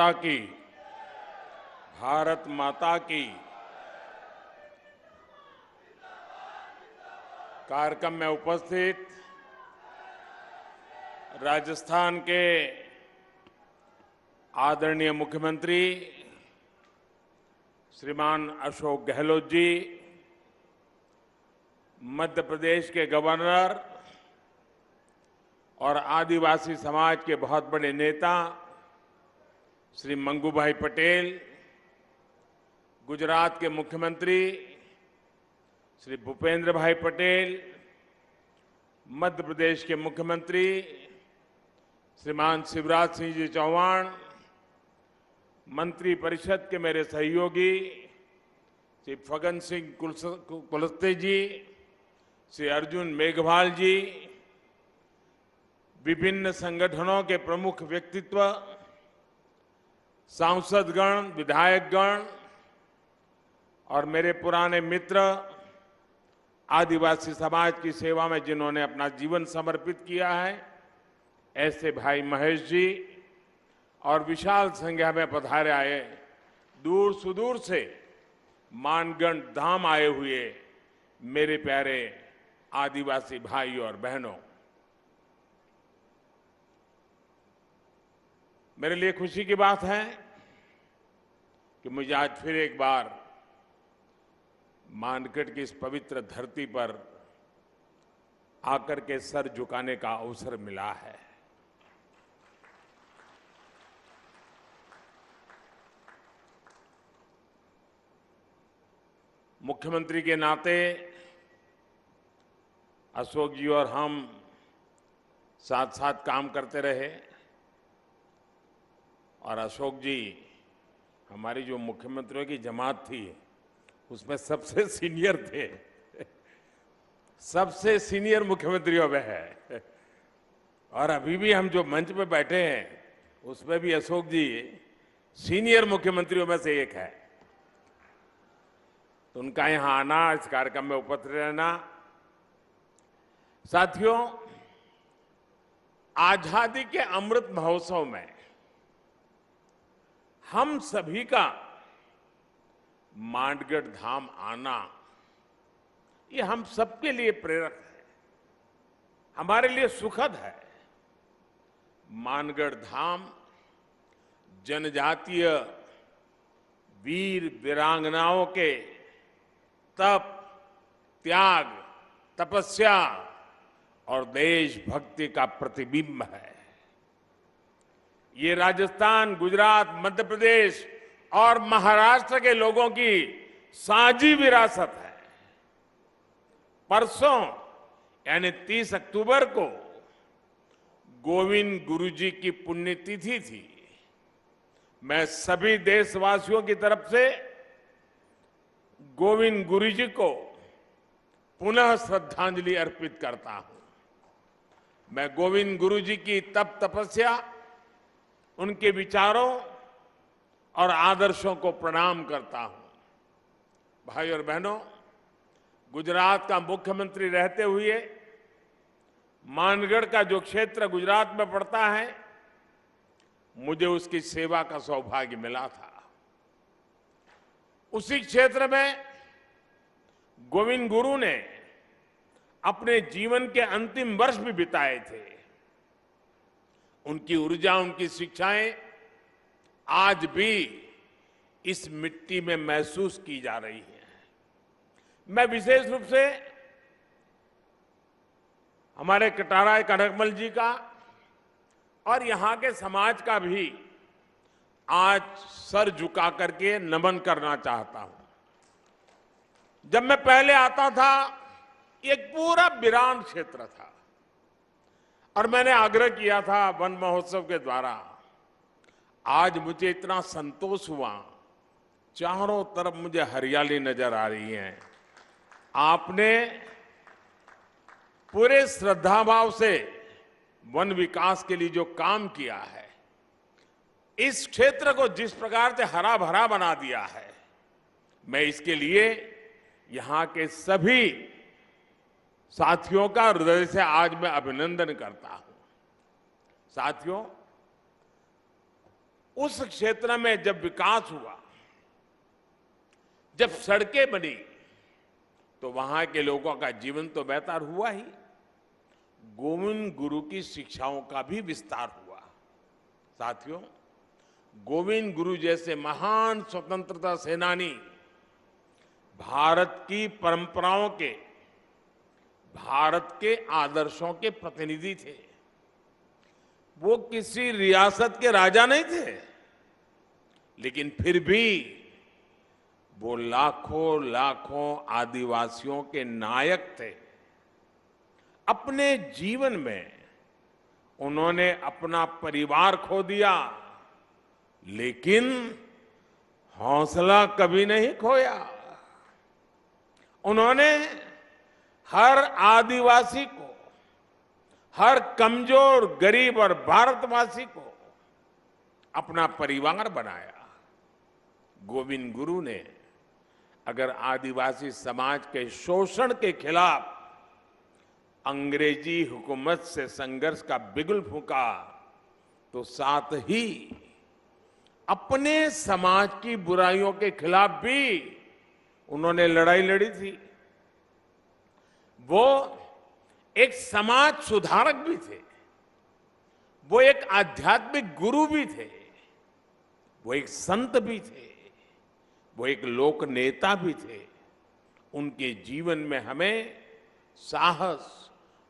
माता की, भारत माता की। कार्यक्रम में उपस्थित राजस्थान के आदरणीय मुख्यमंत्री श्रीमान अशोक गहलोत जी, मध्य प्रदेश के गवर्नर और आदिवासी समाज के बहुत बड़े नेता श्री मंगूभाई पटेल, गुजरात के मुख्यमंत्री श्री भूपेंद्र भाई पटेल, मध्य प्रदेश के मुख्यमंत्री श्रीमान शिवराज सिंह जी चौहान, मंत्री परिषद के मेरे सहयोगी श्री फग्गन सिंह कुलस्ते जी, श्री अर्जुन मेघवाल जी, विभिन्न संगठनों के प्रमुख व्यक्तित्व, सांसदगण, विधायकगण और मेरे पुराने मित्र, आदिवासी समाज की सेवा में जिन्होंने अपना जीवन समर्पित किया है, ऐसे भाई महेश जी और विशाल संख्या में पधारे आए, दूर सुदूर से मानगढ़ धाम आए हुए मेरे प्यारे आदिवासी भाई और बहनों, मेरे लिए खुशी की बात है कि मुझे आज फिर एक बार मानगढ़ की इस पवित्र धरती पर आकर के सर झुकाने का अवसर मिला है। मुख्यमंत्री के नाते अशोक जी और हम साथ साथ काम करते रहे और अशोक जी हमारी जो मुख्यमंत्रियों की जमात थी उसमें सबसे सीनियर थे, सबसे सीनियर मुख्यमंत्रियों में है। और अभी भी हम जो मंच पे बैठे हैं उसमें भी अशोक जी सीनियर मुख्यमंत्रियों में से एक है। तो उनका यहां आना, इस कार्यक्रम में उपस्थित रहना, साथियों, आजादी के अमृत महोत्सव में हम सभी का मानगढ़ धाम आना, ये हम सबके लिए प्रेरक है, हमारे लिए सुखद है। मानगढ़ धाम जनजातीय वीर वीरांगनाओं के तप, त्याग, तपस्या और देशभक्ति का प्रतिबिंब है। ये राजस्थान, गुजरात, मध्य प्रदेश और महाराष्ट्र के लोगों की साझी विरासत है। परसों यानी 30 अक्टूबर को गोविंद गुरु जी की पुण्यतिथि थी। मैं सभी देशवासियों की तरफ से गोविंद गुरु जी को पुनः श्रद्धांजलि अर्पित करता हूं। मैं गोविंद गुरु जी की तप तपस्या, उनके विचारों और आदर्शों को प्रणाम करता हूं। भाई और बहनों, गुजरात का मुख्यमंत्री रहते हुए मानगढ़ का जो क्षेत्र गुजरात में पड़ता है, मुझे उसकी सेवा का सौभाग्य मिला था। उसी क्षेत्र में गोविंद गुरु ने अपने जीवन के अंतिम वर्ष भी बिताए थे। उनकी ऊर्जा, उनकी शिक्षाएं आज भी इस मिट्टी में महसूस की जा रही हैं। मैं विशेष रूप से हमारे कटारा कनकमल जी का और यहां के समाज का भी आज सर झुका करके नमन करना चाहता हूं। जब मैं पहले आता था, एक पूरा वीरान क्षेत्र था और मैंने आग्रह किया था वन महोत्सव के द्वारा। आज मुझे इतना संतोष हुआ, चारों तरफ मुझे हरियाली नजर आ रही है। आपने पूरे श्रद्धाभाव से वन विकास के लिए जो काम किया है, इस क्षेत्र को जिस प्रकार से हरा भरा बना दिया है, मैं इसके लिए यहां के सभी साथियों का हृदय से आज मैं अभिनंदन करता हूं। साथियों, उस क्षेत्र में जब विकास हुआ, जब सड़कें बनी, तो वहां के लोगों का जीवन तो बेहतर हुआ ही, गोविंद गुरु की शिक्षाओं का भी विस्तार हुआ। साथियों, गोविंद गुरु जैसे महान स्वतंत्रता सेनानी भारत की परंपराओं के, भारत के आदर्शों के प्रतिनिधि थे। वो किसी रियासत के राजा नहीं थे, लेकिन फिर भी वो लाखों लाखों आदिवासियों के नायक थे। अपने जीवन में उन्होंने अपना परिवार खो दिया, लेकिन हौसला कभी नहीं खोया। उन्होंने हर आदिवासी को, हर कमजोर, गरीब और भारतवासी को अपना परिवार बनाया। गोविंद गुरु ने अगर आदिवासी समाज के शोषण के खिलाफ अंग्रेजी हुकूमत से संघर्ष का बिगुल फूंका, तो साथ ही अपने समाज की बुराइयों के खिलाफ भी उन्होंने लड़ाई लड़ी थी। वो एक समाज सुधारक भी थे, वो एक आध्यात्मिक गुरु भी थे, वो एक संत भी थे, वो एक लोक नेता भी थे। उनके जीवन में हमें साहस,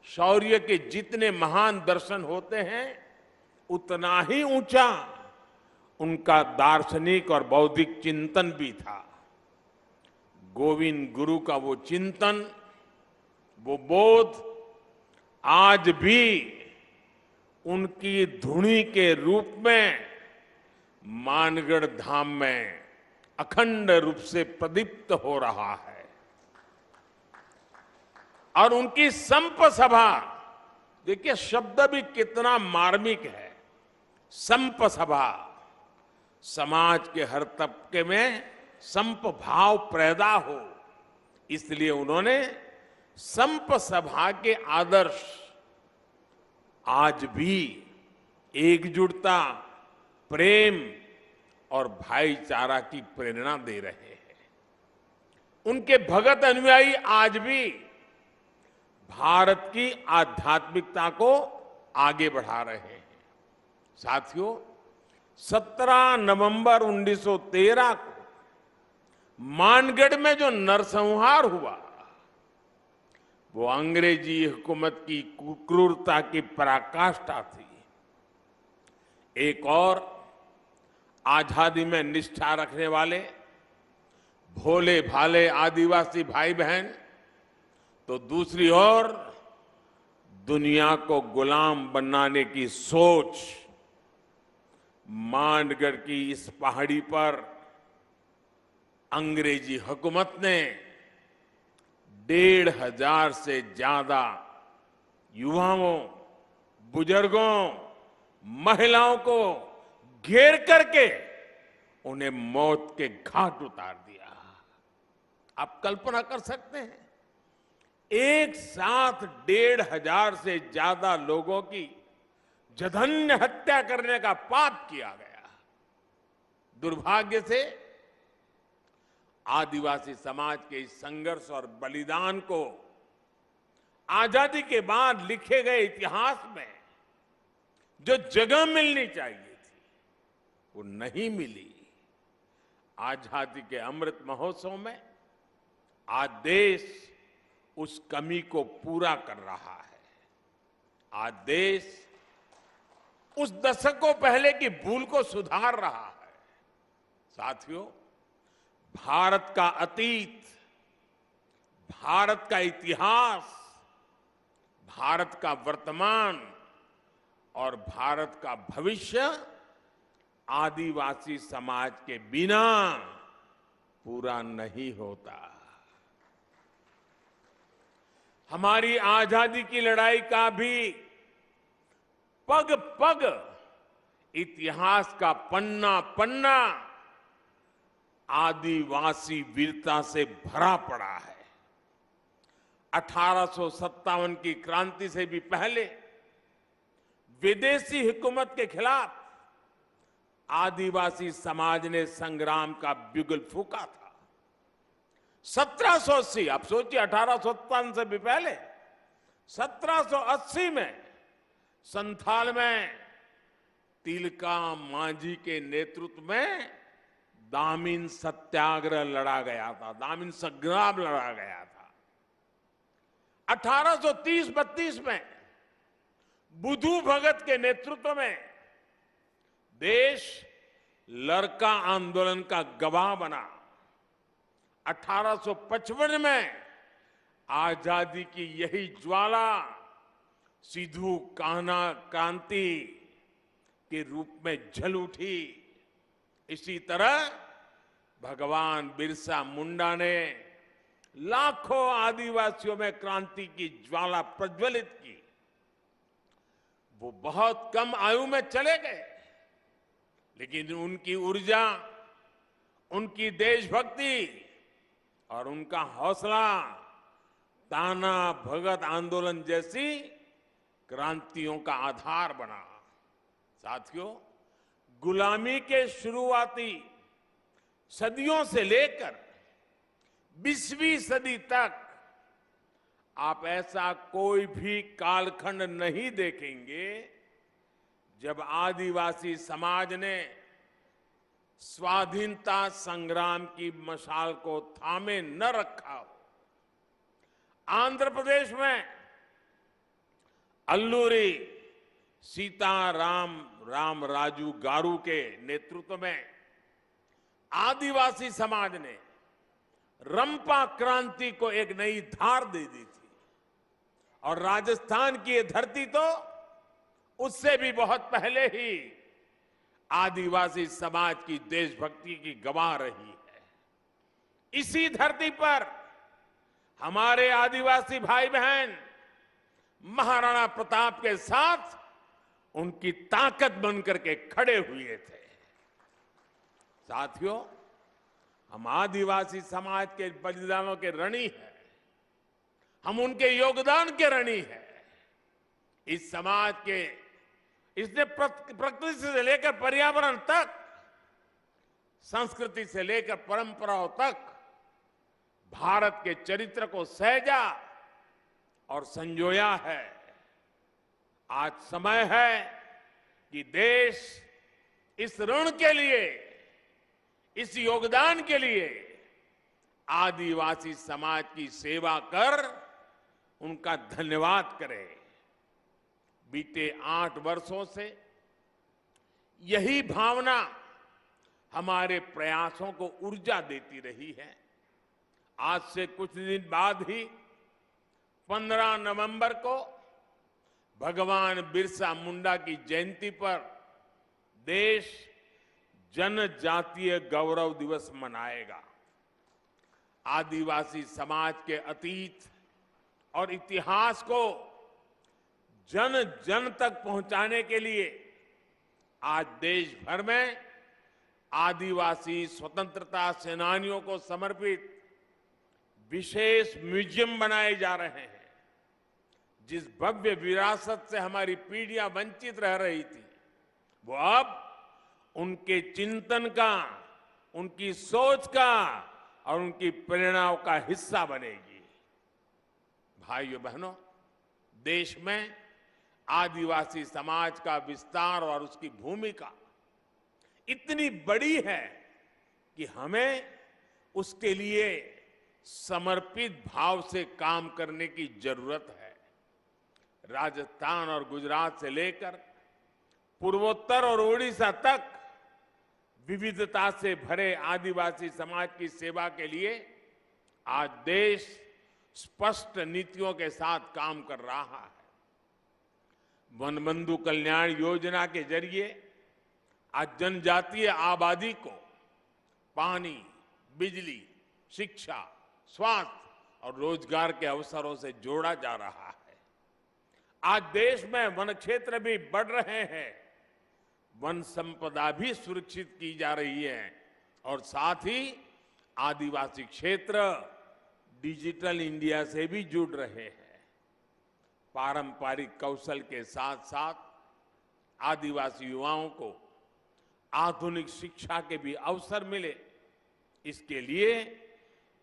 शौर्य के जितने महान दर्शन होते हैं, उतना ही ऊंचा उनका दार्शनिक और बौद्धिक चिंतन भी था। गोविंद गुरु का वो चिंतन, वो बोध आज भी उनकी धुनी के रूप में मानगढ़ धाम में अखंड रूप से प्रदीप्त हो रहा है। और उनकी संप सभा, देखिए शब्द भी कितना मार्मिक है। संप सभा, समाज के हर तबके में संप भाव पैदा हो, इसलिए उन्होंने संप सभा के आदर्श आज भी एकजुटता, प्रेम और भाईचारा की प्रेरणा दे रहे हैं। उनके भगत अनुयायी आज भी भारत की आध्यात्मिकता को आगे बढ़ा रहे हैं। साथियों, 17 नवंबर 1913 को मानगढ़ में जो नरसंहार हुआ, वो अंग्रेजी हुकूमत की क्रूरता की पराकाष्ठा थी। एक और आजादी में निष्ठा रखने वाले भोले भाले आदिवासी भाई बहन, तो दूसरी ओर दुनिया को गुलाम बनाने की सोच। मानगढ़ की इस पहाड़ी पर अंग्रेजी हुकूमत ने 1,500 से ज्यादा युवाओं, बुजुर्गों, महिलाओं को घेर करके उन्हें मौत के घाट उतार दिया। आप कल्पना कर सकते हैं, एक साथ 1,500 से ज्यादा लोगों की जघन्य हत्या करने का पाप किया गया। दुर्भाग्य से आदिवासी समाज के इस संघर्ष और बलिदान को आजादी के बाद लिखे गए इतिहास में जो जगह मिलनी चाहिए थी, वो नहीं मिली। आजादी के अमृत महोत्सव में आज देश उस कमी को पूरा कर रहा है। आज देश उस दशकों पहले की भूल को सुधार रहा है। साथियों, भारत का अतीत, भारत का इतिहास, भारत का वर्तमान और भारत का भविष्य आदिवासी समाज के बिना पूरा नहीं होता। हमारी आजादी की लड़ाई का भी पग पग इतिहास का पन्ना पन्ना आदिवासी वीरता से भरा पड़ा है। 1857 की क्रांति से भी पहले विदेशी हुकूमत के खिलाफ आदिवासी समाज ने संग्राम का बिगुल फूंका था। 1780, आप सोचिए 1857 से भी पहले 1780 में संथाल में तिलका मांझी के नेतृत्व में दामिन सत्याग्रह लड़ा गया था, दामिन संग्राम लड़ा गया था। 1830-32 में बुधू भगत के नेतृत्व में देश लरका आंदोलन का गवाह बना। 1855 में आजादी की यही ज्वाला सिद्धू कान्हा क्रांति के रूप में जल उठी। इसी तरह भगवान बिरसा मुंडा ने लाखों आदिवासियों में क्रांति की ज्वाला प्रज्वलित की। वो बहुत कम आयु में चले गए, लेकिन उनकी ऊर्जा, उनकी देशभक्ति और उनका हौसला ताना भगत आंदोलन जैसी क्रांतियों का आधार बना। साथियों, गुलामी के शुरुआती सदियों से लेकर 20वीं सदी तक आप ऐसा कोई भी कालखंड नहीं देखेंगे जब आदिवासी समाज ने स्वाधीनता संग्राम की मशाल को थामे न रखा हो। आंध्र प्रदेश में अल्लूरी सीताराम राजू गारू के नेतृत्व में आदिवासी समाज ने रंपा क्रांति को एक नई धार दे दी थी। और राजस्थान की ये धरती तो उससे भी बहुत पहले ही आदिवासी समाज की देशभक्ति की गवाह रही है। इसी धरती पर हमारे आदिवासी भाई बहन महाराणा प्रताप के साथ उनकी ताकत बनकर के खड़े हुए थे। साथियों, हम आदिवासी समाज के बलिदानों के ऋणी हैं, हम उनके योगदान के ऋणी हैं। इस समाज के, इसने प्रकृति से लेकर पर्यावरण तक, संस्कृति से लेकर परंपराओं तक भारत के चरित्र को सहेजा और संजोया है। आज समय है कि देश इस ऋण के लिए, इस योगदान के लिए आदिवासी समाज की सेवा कर उनका धन्यवाद करे। बीते 8 वर्षों से यही भावना हमारे प्रयासों को ऊर्जा देती रही है। आज से कुछ दिन बाद ही 15 नवंबर को भगवान बिरसा मुंडा की जयंती पर देश जनजातीय गौरव दिवस मनाएगा। आदिवासी समाज के अतीत और इतिहास को जन जन तक पहुंचाने के लिए आज देश भर में आदिवासी स्वतंत्रता सेनानियों को समर्पित विशेष म्यूजियम बनाए जा रहे हैं। जिस भव्य विरासत से हमारी पीढ़ियां वंचित रह रही थी, वो अब उनके चिंतन का, उनकी सोच का और उनकी प्रेरणाओं का हिस्सा बनेगी। भाइयों बहनों, देश में आदिवासी समाज का विस्तार और उसकी भूमिका इतनी बड़ी है कि हमें उसके लिए समर्पित भाव से काम करने की जरूरत है। राजस्थान और गुजरात से लेकर पूर्वोत्तर और ओडिशा तक विविधता से भरे आदिवासी समाज की सेवा के लिए आज देश स्पष्ट नीतियों के साथ काम कर रहा है। वनबंधु कल्याण योजना के जरिए आज जनजातीय आबादी को पानी, बिजली, शिक्षा, स्वास्थ्य और रोजगार के अवसरों से जोड़ा जा रहा है। आज देश में वन क्षेत्र भी बढ़ रहे हैं, वन संपदा भी सुरक्षित की जा रही है और साथ ही आदिवासी क्षेत्र डिजिटल इंडिया से भी जुड़ रहे हैं। पारंपरिक कौशल के साथ साथ आदिवासी युवाओं को आधुनिक शिक्षा के भी अवसर मिले। इसके लिए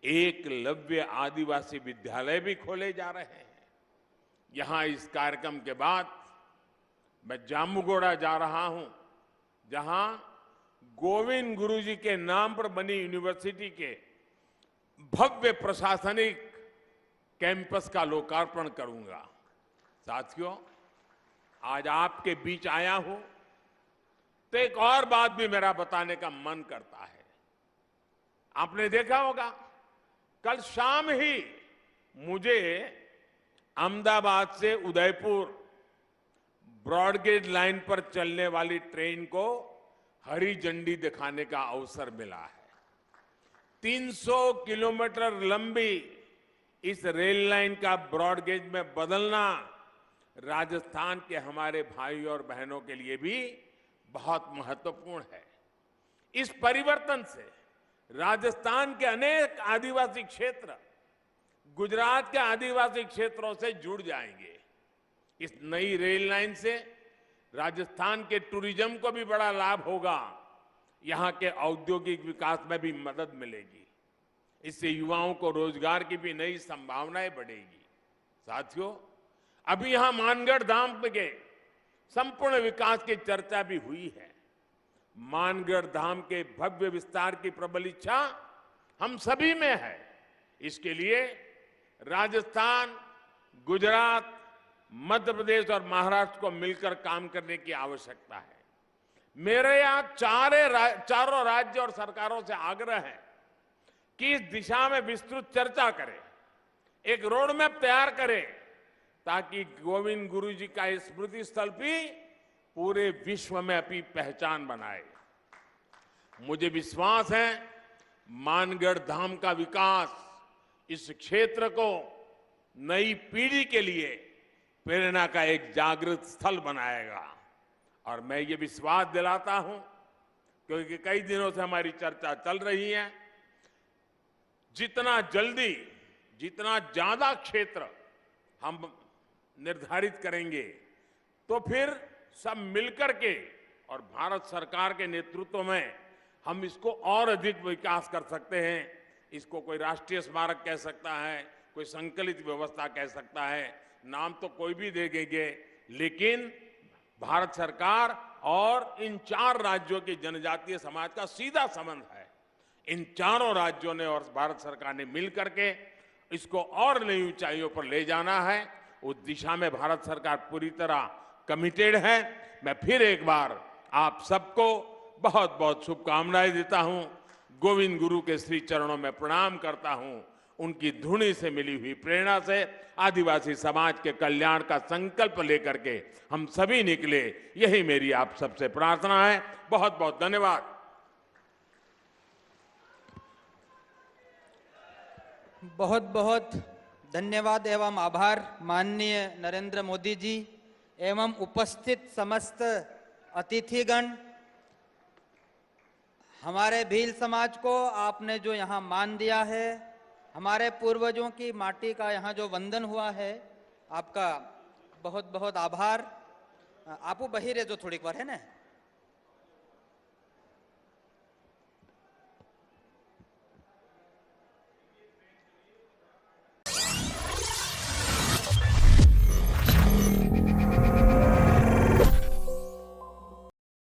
एकलव्य आदिवासी विद्यालय भी खोले जा रहे हैं। यहां इस कार्यक्रम के बाद मैं जामुगोड़ा जा रहा हूं, जहां गोविंद गुरुजी के नाम पर बनी यूनिवर्सिटी के भव्य प्रशासनिक कैंपस का लोकार्पण करूंगा। साथियों, आज आपके बीच आया हूं तो एक और बात भी मेरा बताने का मन करता है। आपने देखा होगा, कल शाम ही मुझे अहमदाबाद से उदयपुर ब्रॉडगेज लाइन पर चलने वाली ट्रेन को हरी झंडी दिखाने का अवसर मिला है। 300 किलोमीटर लंबी इस रेल लाइन का ब्रॉडगेज में बदलना राजस्थान के हमारे भाई और बहनों के लिए भी बहुत महत्वपूर्ण है। इस परिवर्तन से राजस्थान के अनेक आदिवासी क्षेत्र गुजरात के आदिवासी क्षेत्रों से जुड़ जाएंगे। इस नई रेल लाइन से राजस्थान के टूरिज्म को भी बड़ा लाभ होगा। यहां के औद्योगिक विकास में भी मदद मिलेगी। इससे युवाओं को रोजगार की भी नई संभावनाएं बढ़ेगी। साथियों, अभी यहां मानगढ़ धाम के संपूर्ण विकास की चर्चा भी हुई है। मानगढ़ धाम के भव्य विस्तार की प्रबल इच्छा हम सभी में है। इसके लिए राजस्थान, गुजरात, मध्य प्रदेश और महाराष्ट्र को मिलकर काम करने की आवश्यकता है। मेरे यहां चारों राज्य और सरकारों से आग्रह है कि इस दिशा में विस्तृत चर्चा करें, एक रोड मैप तैयार करें, ताकि गोविंद गुरुजी का स्मृति स्थल भी पूरे विश्व में अपनी पहचान बनाए। मुझे विश्वास है मानगढ़ धाम का विकास इस क्षेत्र को नई पीढ़ी के लिए प्रेरणा का एक जागृत स्थल बनाएगा। और मैं ये विश्वास दिलाता हूं, क्योंकि कई दिनों से हमारी चर्चा चल रही है, जितना जल्दी, जितना ज्यादा क्षेत्र हम निर्धारित करेंगे, तो फिर सब मिलकर के और भारत सरकार के नेतृत्व में हम इसको और अधिक विकास कर सकते हैं। इसको कोई राष्ट्रीय स्मारक कह सकता है, कोई संकलित व्यवस्था कह सकता है, नाम तो कोई भी दे देंगे, लेकिन भारत सरकार और इन 4 राज्यों के जनजातीय समाज का सीधा संबंध है। इन चारों राज्यों ने और भारत सरकार ने मिलकर के इसको और नई ऊंचाइयों पर ले जाना है। उस दिशा में भारत सरकार पूरी तरह कमिटेड है। मैं फिर एक बार आप सबको बहुत बहुत शुभकामनाएं देता हूं। गोविंद गुरु के श्री चरणों में प्रणाम करता हूं। उनकी धुनी से मिली हुई प्रेरणा से आदिवासी समाज के कल्याण का संकल्प लेकर के हम सभी निकले, यही मेरी आप सबसे प्रार्थना है। बहुत बहुत धन्यवाद। बहुत बहुत धन्यवाद एवं आभार माननीय नरेंद्र मोदी जी एवं उपस्थित समस्त अतिथिगण। हमारे भील समाज को आपने जो यहाँ मान दिया है, हमारे पूर्वजों की माटी का यहाँ जो वंदन हुआ है, आपका बहुत बहुत आभार। आपू बही रहे जो थोड़ी बार है ना।